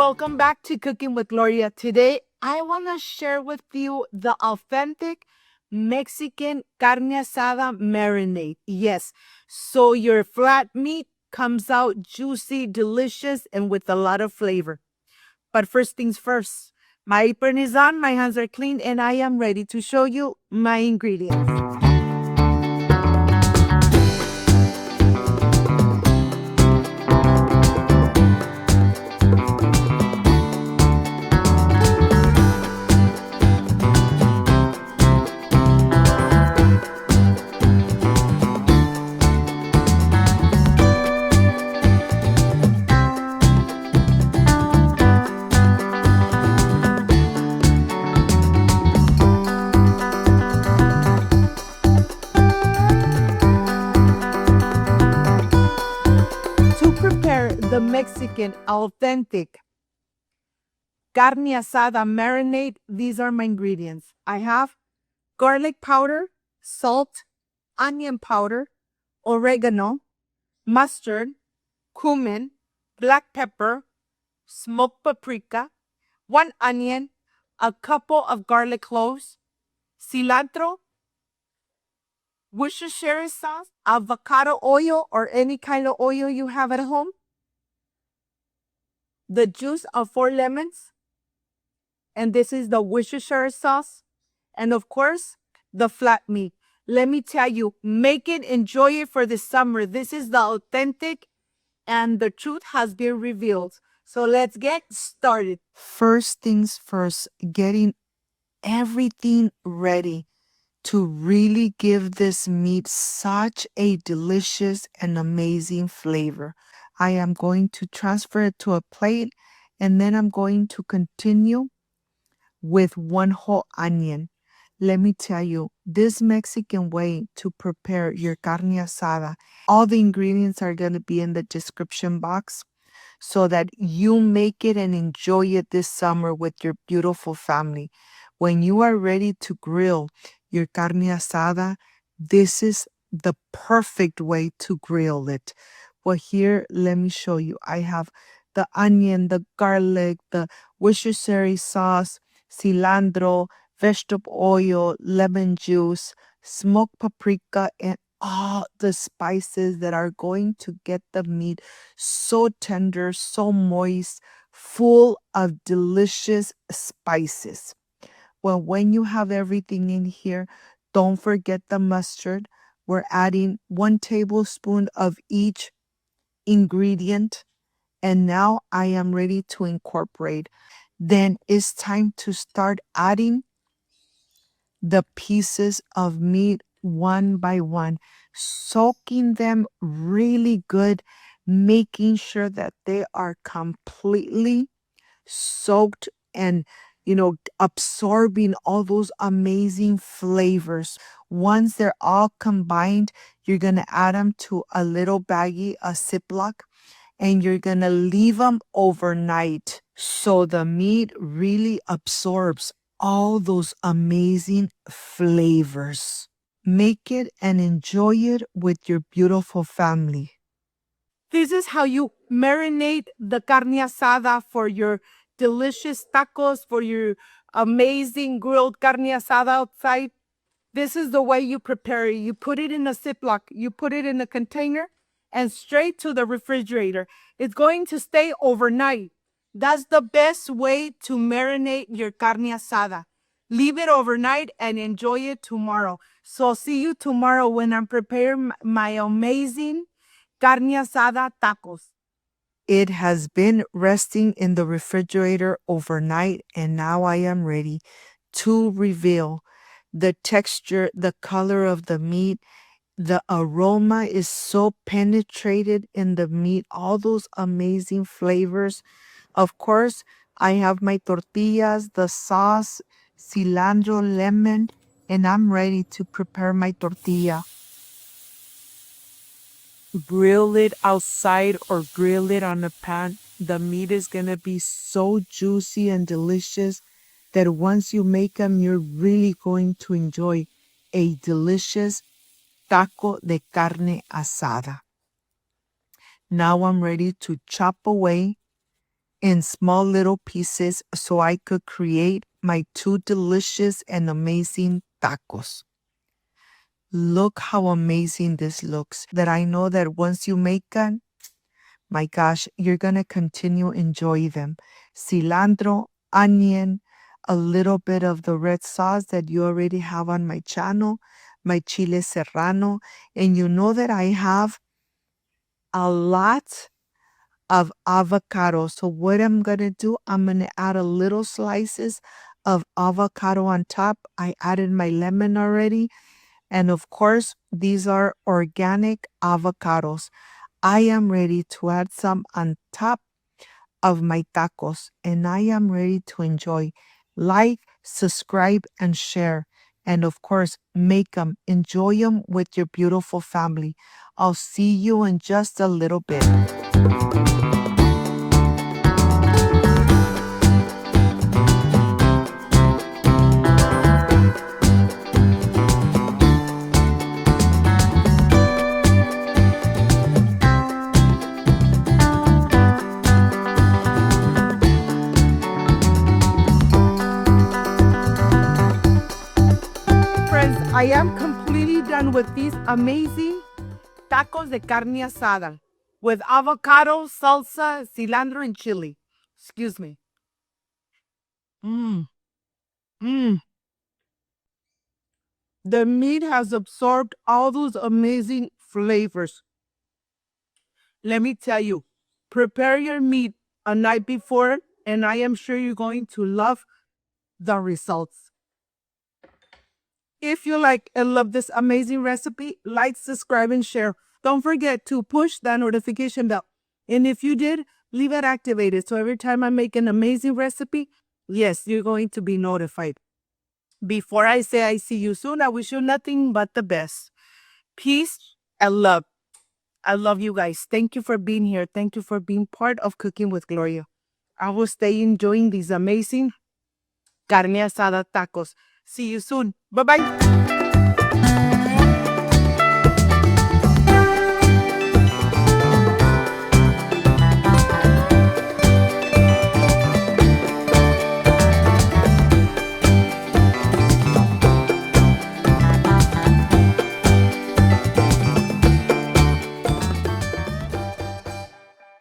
Welcome back to Cooking with Gloria. Today, I want to share with you the authentic Mexican carne asada marinade. Yes, so your flat meat comes out juicy, delicious, and with a lot of flavor. But first things first, my apron is on, my hands are clean, and I am ready to show you my ingredients. The Mexican authentic carne asada marinade, these are my ingredients. I have garlic powder, salt, onion powder, oregano, mustard, cumin, black pepper, smoked paprika, 1 onion, a couple of garlic cloves, cilantro, Worcestershire sauce, avocado oil or any kind of oil you have at home, the juice of 4 lemons, and this is the Worcestershire sauce, and of course, the flat meat. Let me tell you, make it, enjoy it for the summer. This is the authentic, and the truth has been revealed. So let's get started. First things first, getting everything ready to really give this meat such a delicious and amazing flavor. I am going to transfer it to a plate, and then I'm going to continue with 1 whole onion. Let me tell you, this Mexican way to prepare your carne asada, all the ingredients are going to be in the description box so that you make it and enjoy it this summer with your beautiful family. When you are ready to grill your carne asada, this is the perfect way to grill it. Well, here, let me show you. I have the onion, the garlic, the Worcestershire sauce, cilantro, vegetable oil, lemon juice, smoked paprika, and all the spices that are going to get the meat so tender, so moist, full of delicious spices. Well, when you have everything in here, don't forget the mustard. We're adding 1 tablespoon of each ingredient. And now I am ready to incorporate. Then it's time to start adding the pieces of meat one by one, soaking them really good, making sure that they are completely soaked and absorbing all those amazing flavors. Once they're all combined, you're going to add them to a little baggie, a Ziploc, and you're going to leave them overnight so the meat really absorbs all those amazing flavors. Make it and enjoy it with your beautiful family. This is how you marinate the carne asada for your delicious tacos, for your amazing grilled carne asada outside. This is the way you prepare it. You put it in a Ziploc, you put it in a container, and straight to the refrigerator. It's going to stay overnight. That's the best way to marinate your carne asada. Leave it overnight and enjoy it tomorrow. So see you tomorrow when I'm preparing my amazing carne asada tacos. It has been resting in the refrigerator overnight, and now I am ready to reveal the texture, the color of the meat. The aroma is so penetrated in the meat, all those amazing flavors. Of course, I have my tortillas, the sauce, cilantro, lemon, and I'm ready to prepare my tortilla. Grill it outside or grill it on a pan. The meat is going to be so juicy and delicious that once you make them, you're really going to enjoy a delicious taco de carne asada. Now I'm ready to chop away in small little pieces so I could create my two delicious and amazing tacos. Look how amazing this looks, that I know that once you make them, my gosh, you're going to continue enjoy them. Cilantro, onion, a little bit of the red sauce that you already have on my channel, my chile serrano, and you know that I have a lot of avocado. So what I'm going to do, I'm going to add a little slices of avocado on top. I added my lemon already. And of course, these are organic avocados. I am ready to add some on top of my tacos, and I am ready to enjoy. Like, subscribe, and share. And of course, make them, enjoy them with your beautiful family. I'll see you in just a little bit. Friends, I am completely done with these amazing tacos de carne asada with avocado, salsa, cilantro, and chili. Excuse me. Mmm. Mmm. The meat has absorbed all those amazing flavors. Let me tell you, prepare your meat a night before, and I am sure you're going to love the results. If you like and love this amazing recipe, like, subscribe, and share. Don't forget to push that notification bell. And if you did, leave it activated. So every time I make an amazing recipe, yes, you're going to be notified. Before I say I see you soon, I wish you nothing but the best. Peace and love. I love you guys. Thank you for being here. Thank you for being part of Cooking with Gloria. I will stay enjoying these amazing carne asada tacos. See you soon. Bye-bye.